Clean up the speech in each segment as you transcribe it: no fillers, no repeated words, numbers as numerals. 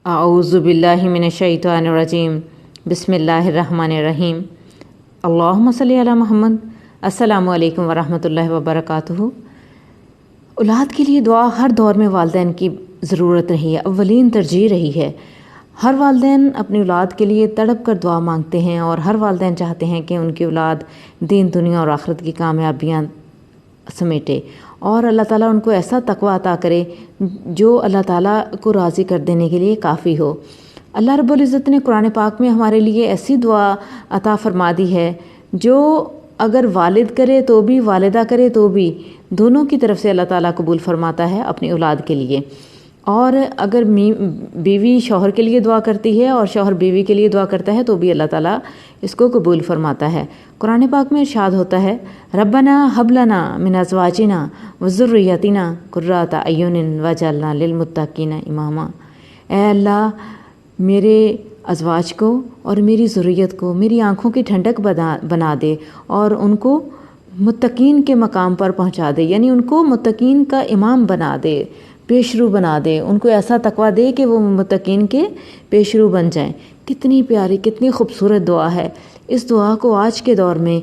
اعوذ باللہ من الشیطان الرجیم بسم اللہ الرحمن الرحیم اللہم صلی علی محمد۔ السلام علیکم ورحمۃ اللہ وبرکاتہ۔ اولاد کے لیے دعا ہر دور میں والدین کی ضرورت رہی ہے، اولین ترجیح رہی ہے۔ ہر والدین اپنی اولاد کے لیے تڑپ کر دعا مانگتے ہیں اور ہر والدین چاہتے ہیں کہ ان کی اولاد دین دنیا اور آخرت کی کامیابیاں سمیٹے اور اللہ تعالیٰ ان کو ایسا تقویٰ عطا کرے جو اللہ تعالیٰ کو راضی کر دینے کے لیے کافی ہو۔ اللہ رب العزت نے قرآن پاک میں ہمارے لیے ایسی دعا عطا فرما دی ہے جو اگر والد کرے تو بھی، والدہ کرے تو بھی، دونوں کی طرف سے اللہ تعالیٰ قبول فرماتا ہے اپنی اولاد کے لیے۔ اور اگر بیوی شوہر کے لیے دعا کرتی ہے اور شوہر بیوی کے لیے دعا کرتا ہے تو بھی اللہ تعالیٰ اس کو قبول فرماتا ہے۔ قرآن پاک میں ارشاد ہوتا ہے ربنا ہب لنا من ازواجنا وذریتنا قرۃ اعین واجعلنا للمتقین اماما۔ اے اللہ، میرے ازواج کو اور میری ذریت کو میری آنکھوں کی ٹھنڈک بنا دے اور ان کو متقین کے مقام پر پہنچا دے، یعنی ان کو متقین کا امام بنا دے، پیشرو بنا دے، ان کو ایسا تقویٰ دے کہ وہ متقین کے پیشرو بن جائیں۔ کتنی پیاری، کتنی خوبصورت دعا ہے۔ اس دعا کو آج کے دور میں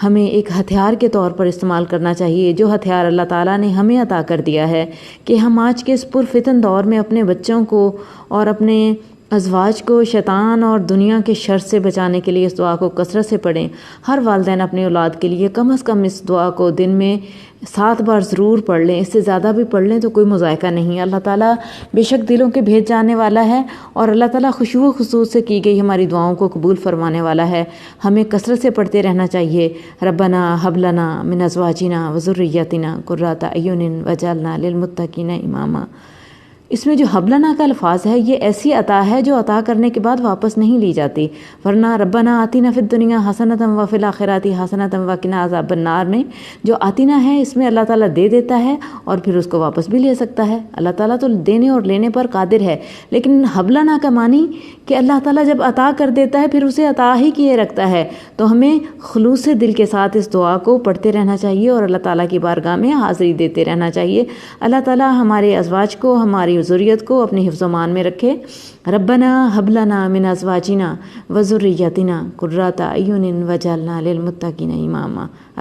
ہمیں ایک ہتھیار کے طور پر استعمال کرنا چاہیے، جو ہتھیار اللہ تعالیٰ نے ہمیں عطا کر دیا ہے کہ ہم آج کے اس پرفتن دور میں اپنے بچوں کو اور اپنے ازواج کو شیطان اور دنیا کے شر سے بچانے کے لیے اس دعا کو کثرت سے پڑھیں۔ ہر والدین اپنے اولاد کے لیے کم از کم اس دعا کو دن میں 7 بار ضرور پڑھ لیں، اس سے زیادہ بھی پڑھ لیں تو کوئی مذائقہ نہیں۔ اللہ تعالیٰ بے شک دلوں کے بھید جاننے والا ہے اور اللہ تعالیٰ خشوع و خضوع سے کی گئی ہماری دعاؤں کو قبول فرمانے والا ہے۔ ہمیں کثرت سے پڑھتے رہنا چاہیے ربنا ہب لنا من ازواجنا وذریتنا قرۃ اعین واجعلنا للمتقین اماما۔ اس میں جو حب لنا کا الفاظ ہے یہ ایسی عطا ہے جو عطا کرنے کے بعد واپس نہیں لی جاتی، ورنہ ربنا آتنا فی الدنیا حسنۃ وفی الآخرۃ حسنۃ وقنا عذاب النار میں جو آتنا ہے اس میں اللہ تعالیٰ دے دیتا ہے اور پھر اس کو واپس بھی لے سکتا ہے۔ اللہ تعالیٰ تو دینے اور لینے پر قادر ہے، لیکن حب لنا کا معنی کہ اللہ تعالیٰ جب عطا کر دیتا ہے پھر اسے عطا ہی کیے رکھتا ہے۔ تو ہمیں خلوص دل کے ساتھ اس دعا کو پڑھتے رہنا چاہیے اور اللہ تعالیٰ کی بارگاہ میں حاضری دیتے رہنا چاہیے۔ اللہ تعالیٰ ہمارے ازواج کو، ہماری ذریت کو اپنے حفظ و امان میں رکھے۔ ربنا ہب لنا من ازواجنا وذریتنا قرۃ اعین واجعلنا للمتقین اماما۔